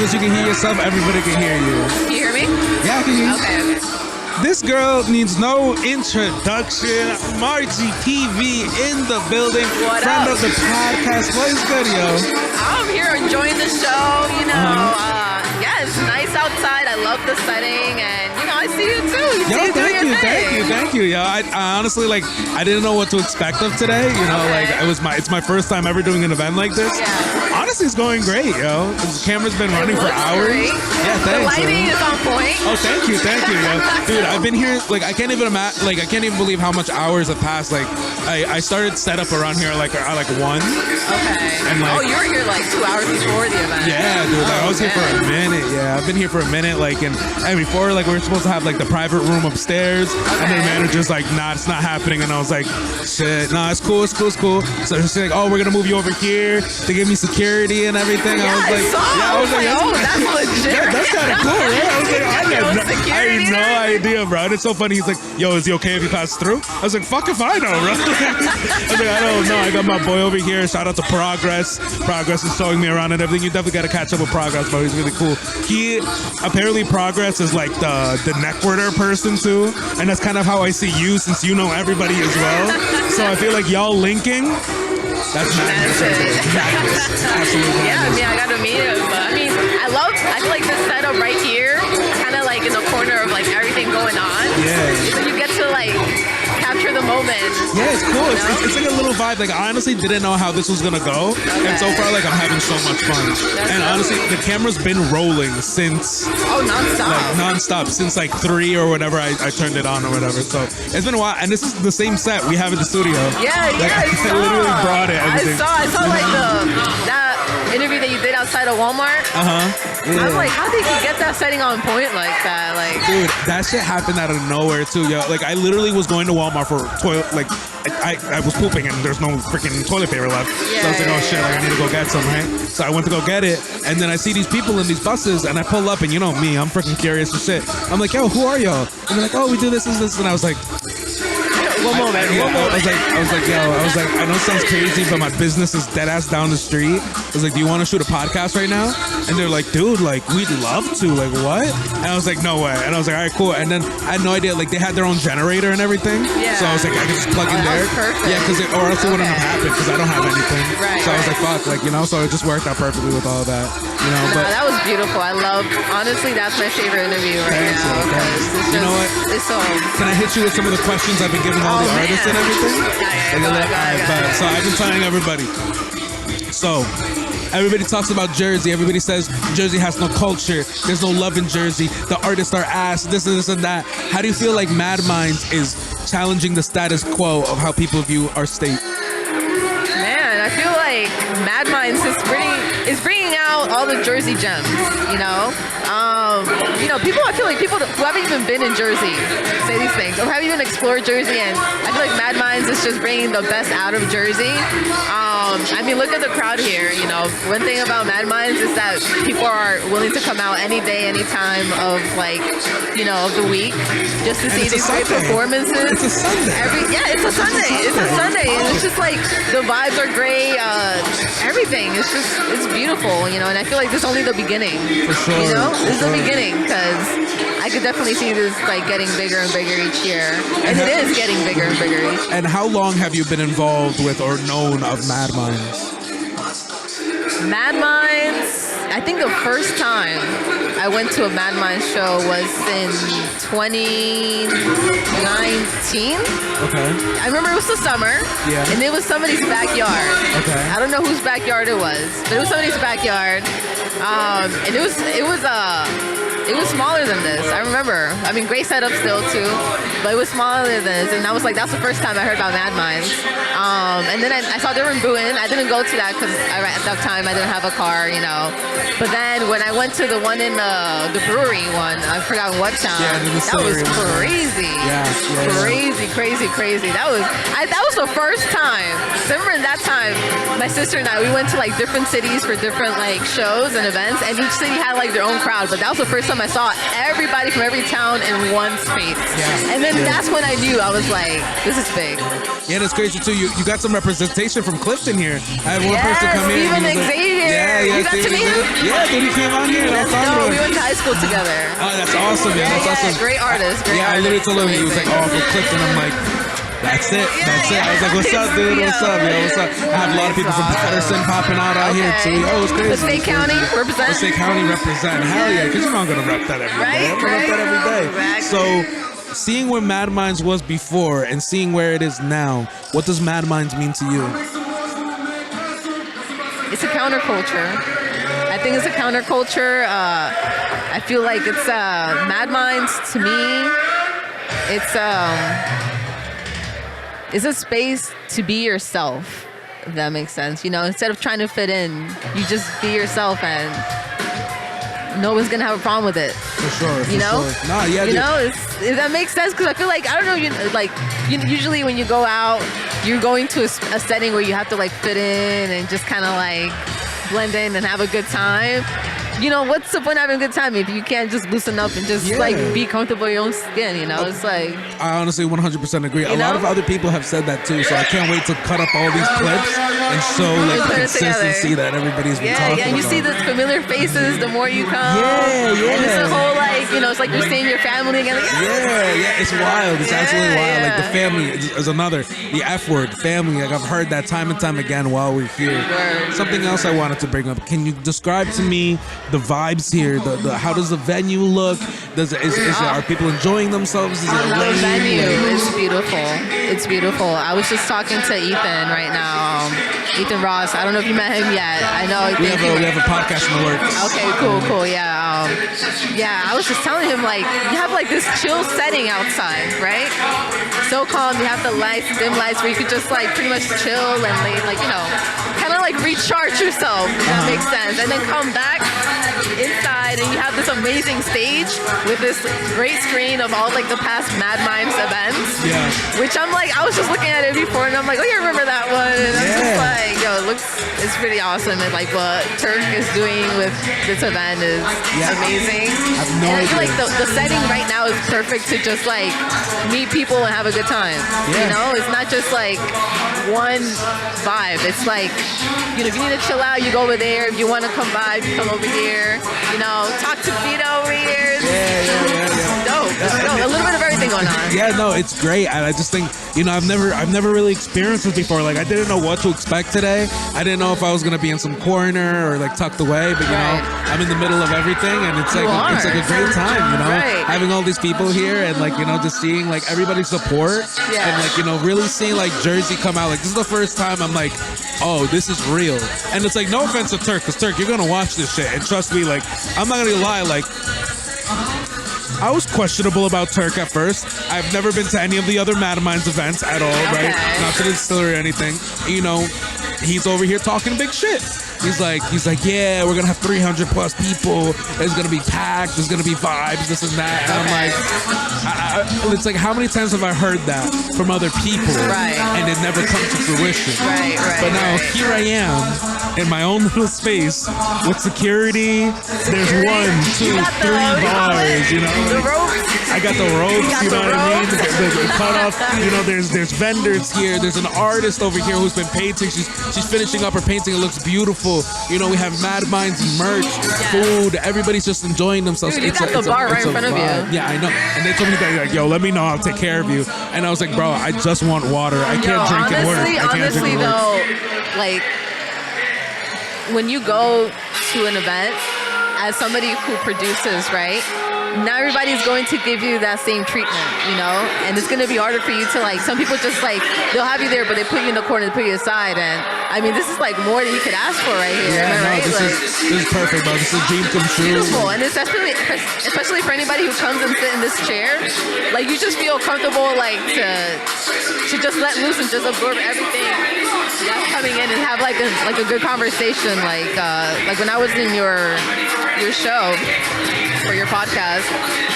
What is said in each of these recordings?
as you can hear yourself, everybody can hear you. Can you hear me? Yeah, I can hear you. Okay. This girl needs no introduction. Marggie TV in the building. What Friend up? of the podcast. What is good, yo? I'm here enjoying the show, you know. Yeah, it's nice outside. I love the setting, and, you know, I see you too. You see you doing your thing. Thank you, yo. I honestly, like, I didn't know what to expect of today. You know, Okay. like, it's my first time ever doing an event like this. Yeah. Honestly, it's going great, yo. The camera's been running for hours. Great. Yeah, thanks. The lighting is on point. Oh, thank you, yo. Dude, I've been here, like, I can't even imagine, like, I can't even believe how much hours have passed. Like, I started setup around here, like, at, like, 1. Okay. And, like, you were here like 2 hours before the event. Yeah, dude, like, I was here for a minute. Yeah, I've been here for a minute, like, and before, like, we were supposed to have, like, the private room upstairs, and then the manager's like, nah, it's not happening, and I was like, shit, nah, it's cool. So she's like, oh, we're gonna move you over here. They gave me security and everything. Yeah, I was like, I was like, oh, that's legit. Yeah, that's kind of cool, right? I was like, I had no idea, bro. And it's so funny. He's like, yo, is he okay if he passes through? I was like, fuck if I know, bro. I was like, I don't know. I got my boy over here. Shout out to Progress. Progress is showing me around and everything. You definitely got to catch up with Progress, bro. He's really cool. He, apparently Progress is like the neckwearter person too. And that's kind of how I see you, since you know everybody as well. So I feel like y'all linking. That's madness. Absolutely. Yeah, I mean, I got to meet him. But I mean, I feel like this setup right here, kind of like in the corner of like everything going on. Yeah. So you get to like capture the moment. Yeah, it's cool. It's like a little vibe. Like, I honestly didn't know how this was gonna go, and so far, like, I'm having so much fun. And honestly, the camera's been rolling since nonstop since like 3 or whenever I turned it on or whatever. So it's been a while, and this is the same set we have at the studio. Yeah, like, I saw. I literally brought it. Everything. I saw like that interview that you did outside of Walmart. Yeah. I'm like, how did you get that setting on point like that? Like, dude, that shit happened out of nowhere too, yo. Like, I literally was going to Walmart for toilet, like, I was pooping and there's no freaking toilet paper left. Yeah, so I was like, oh shit, like, I need to go get some, right? So I went to go get it, and then I see these people in these buses, and I pull up, and you know me, I'm freaking curious as shit. I'm like, yo, who are y'all? And they're like, oh, we do this, and I was like, one moment. I was like, I know it sounds crazy, but my business is dead ass down the street. I was like, do you want to shoot a podcast right now? And they're like, dude, like, we'd love to. Like, what? And I was like, no way. And I was like, all right, cool. And then I had no idea. Like, they had their own generator and everything. Yeah. So I was like, I could just plug in there. Perfect. Yeah, or else it wouldn't have happened, because I don't have anything. Right. So I was like, fuck, like, you know. So it just worked out perfectly with all that. You know. No, but that was beautiful. Honestly, that's my favorite interview right now. You know what? It's so. Can I hit you with some of the questions I've been giving all the artists and everything? So I've been telling everybody. So everybody talks about Jersey. Everybody says Jersey has no culture. There's no love in Jersey. The artists are ass. This and that. How do you feel like Madminds is challenging the status quo of how people view our state? Man, I feel like Madminds is bringing out all the Jersey gems. You know, people. I feel like people who haven't even been in Jersey say these things, or haven't even explored Jersey, and I feel like Madminds is just bringing the best out of Jersey. I mean, look at the crowd here. You know, one thing about Madminds is that people are willing to come out any day, any time of of the week, just to see these great performances. It's a Sunday. It's a Sunday. It's a Sunday, and it's just like the vibes are great. Everything. It's beautiful. You know, and I feel like this is only the beginning. For sure. You know, this is the beginning, because I could definitely see this like getting bigger and bigger each year, and it is getting bigger and bigger each year. And how long have you been involved with or known of Madminds? Madminds, I think the first time I went to a Madminds show was in 2019. Okay. I remember it was the summer, and it was somebody's backyard. Okay. I don't know whose backyard it was, but it was somebody's backyard, and it was smaller than this. I remember. I mean, great setup still too, but it was smaller than this. And I was like, that's the first time I heard about Madminds. And then I saw they were in Boone. I didn't go to that because at that time I didn't have a car, you know. But then when I went to the one in the brewery one, I forgot what town. That was crazy. Crazy. That was the first time. So remember that time, my sister and I, we went to like different cities for different like shows and events, and each city had like their own crowd. But that was the first time time I saw everybody from every town in one space. Yeah. And then Yeah. that's when I knew, I was like, this is big. Yeah, that's crazy too. You got some representation from Clifton here. I had one person come here. Stephen and he was like, Xavier. yeah, You got to Stephen meet him? Xavier. Yeah, dude, he came on here. And I was talking No, to we him. went to high school together. Oh, that's awesome, man. That's awesome. Great artist. Great I artist. literally told him, he was like, oh, from Clifton. I'm like, that's it. That's it. I was like, what's up, dude? What's up, yo? What's up? I have a lot of people from Patterson popping out here, too. Oh, it's crazy. The State County represent. The State County represent. Hell yeah, because you're not going to rep that every day. I'm going to rep that every day. Exactly. So, seeing where Madminds was before and seeing where it is now, what does Madminds mean to you? It's a counterculture. I think it's a counterculture. I feel like it's Madminds to me. It's a space to be yourself, if that makes sense. You know, instead of trying to fit in, you just be yourself and no one's gonna have a problem with it. For sure. You know? Sure. Nah, yeah, you know, if that makes sense, because I feel like, I don't know, usually when you go out, you're going to a setting where you have to like fit in and just kind of like blend in and have a good time. You know, what's the point of having a good time if you can't just loosen up and just like be comfortable in your own skin, you know? It's like... I honestly 100% agree. A lot of other people have said that too, so I can't wait to cut up all these clips and show like the consistency that everybody's been talking about. Yeah, and you see the familiar faces the more you come. Yeah. And it's a whole like, you know, it's like you're seeing your family again. Like, yeah, it's wild. It's absolutely wild. Like the family is another, the F word, family. Like I've heard that time and time again while we're here. Something else I wanted to bring up. Can you describe to me the vibes here? The how does the venue look? Are people enjoying themselves? Is it the lame? venue is beautiful. It's beautiful. I was just talking to Ethan right now. Ethan Ross. I don't know if you met him yet. I know. We have a podcast in the works. Okay, cool. Yeah. I was just telling him, like, you have like this chill setting outside, right? So calm. You have the lights, dim lights, where you could just like pretty much chill and like, you know, kind of like recharge yourself. If that makes sense. And then come back inside and you have this amazing stage with this great screen of all like the past Madminds events. Yeah. Which I'm like, I was just looking at it before and I'm like, oh, you remember that one? And I'm just like, yo, it's pretty awesome. And like what Turk is doing with this event is amazing. I have no idea. I feel like the setting right now is perfect to just like meet people and have a good time. You know, it's not just like one vibe. It's like, you know, if you need to chill out, you go over there. If you want to come by, you come over here. You know, talk to Vito over here. Yeah. Dope. A little bit of everything going on. Yeah, no, it's great. And I just think, you know, I've never really experienced this before. Like I didn't know what to expect today. I didn't know if I was gonna be in some corner or like tucked away, but you know, I'm in the middle of everything and it's like a great time, you know? Having all these people here and like, you know, just seeing like everybody's support and like, you know, really seeing like Jersey come out. Like this is the first time I'm like, oh, this is real. And it's like, no offense to Turk, because Turk, you're gonna watch this shit. And trust me, like, I'm not gonna lie, like, I was questionable about Turk at first. I've never been to any of the other Madminds events at all, right? Not to the distillery or anything. You know, he's over here talking big shit. He's like, yeah, we're gonna have 300 plus people. It's gonna be packed. There's gonna be vibes, this and that. And I'm like, it's like, how many times have I heard that from other people, and it never comes to fruition? But now here I am in my own little space with security. There's 1, 2, 3 bars. You know, the ropes. I got the ropes. You know what I mean? The cutoff. You know, there's vendors here. There's an artist over here who's been painting. She's finishing up her painting. It looks beautiful. You know, we have Madminds merch, food. Everybody's just enjoying themselves. Dude, you got the bar right in front of you. Yeah, I know. And they told me that, like, yo, let me know. I'll take care of you. And I was like, bro, I just want water. I can't drink and work. Honestly, though, like, when you go to an event as somebody who produces, right? Not everybody's going to give you that same treatment, you know? And it's going to be harder for you to, like, some people just, like, they'll have you there, but they put you in the corner, they put you aside. And, I mean, this is, like, more than you could ask for right here. This is perfect, bro. This is a dream come true. Beautiful. And especially for anybody who comes and sit in this chair, like, you just feel comfortable, like, to just let loose and just absorb everything that's coming in and have, like a good conversation. Like when I was in your show for your podcast,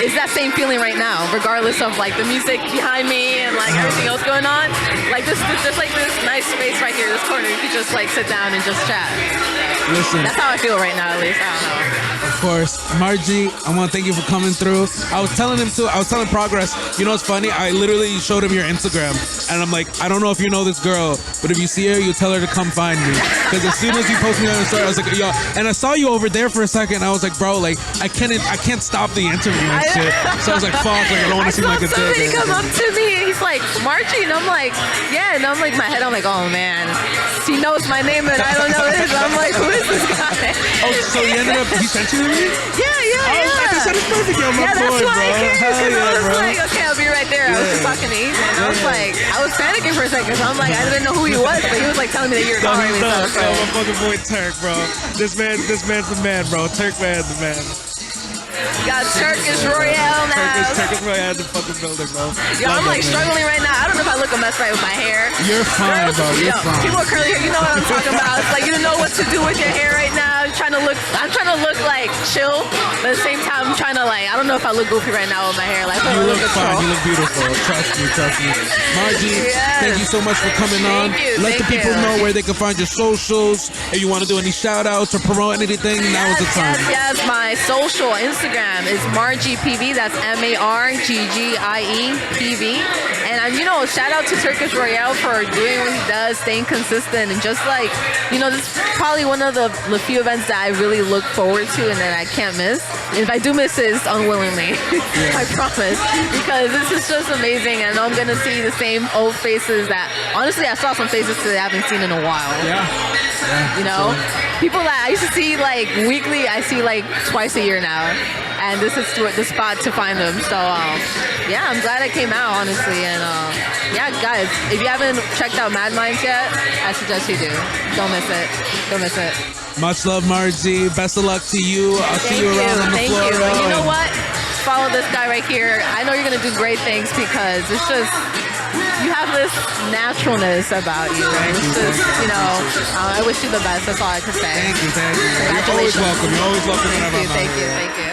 it's that same feeling right now, regardless of like the music behind me and like everything else going on. Like this like this nice space right here, this corner, you could just like sit down and just chat. Listen, that's how I feel right now, at least. I don't know. course. Marggie, I want to thank you for coming through. I was telling Progress, you know what's funny? I literally showed him your Instagram, and I'm like, I don't know if you know this girl, but if you see her, you tell her to come find me. Because as soon as you post me on the story, I was like, yo, and I saw you over there for a second. I was like, bro, like, I can't stop the interview and shit. So I was like, fuck, like, I don't want to seem like a dick. Somebody come up to me, and he's like, Marggie, and I'm like, yeah, and I'm like, my head, I'm like, oh man, he knows my name, and I don't know this. I'm like, who is this guy? Oh, so he sent you to me? Yeah. I just said it's perfect, yo, my boy, that's why bro. I came, Hell because yeah, I was bro. like, okay, I'll be right there. I was just talking to Ethan. I was like, I was panicking for a second, because I'm like, I didn't know who he was, but he was like telling me that you were calling me. No, my fucking boy Turk, bro. This man's the man, bro. Turk man's the man. Got Turkish Royale now. Turkish Royale in the fucking building, bro. Yo, I'm like struggling right now. I don't know if I look a mess right with my hair. You're fine, bro. You're fine. People with curly hair, you know what I'm talking about. It's like you don't know what to do with your hair right now. I'm trying to look like chill, but at the same time, I'm trying to like, I don't know if I look goofy right now with my hair. Like, you look fine. You look beautiful. Trust me. Marggie, thank you so much for coming on. Let the people know where they can find your socials. If you want to do any shout outs or promote anything, now is the time. Yes, my social Instagram is Marggie PV. That's MarGGIE PV. And shout out to Turkish Royale for doing what he does, staying consistent, and just like, this is probably one of the few events that I really look forward to and that I can't miss. And if I do miss it, it's unwillingly. I promise. Because this is just amazing, and I'm gonna see the same old faces that honestly I saw some faces today I haven't seen in a while. People that I used to see like weekly, I see like twice a year now. And this is the spot to find them. So, I'm glad I came out, honestly. And, guys, if you haven't checked out Madminds yet, I suggest you do. Don't miss it. Much love, Marggie. Best of luck to you. I'll see you around on the floor. Thank you. And you know what? Follow this guy right here. I know you're going to do great things because it's just, you have this naturalness about you. And it's just, I wish you the best. That's all I can say. Thank you. You're always welcome. You're always welcome whenever I'm out here. Thank you.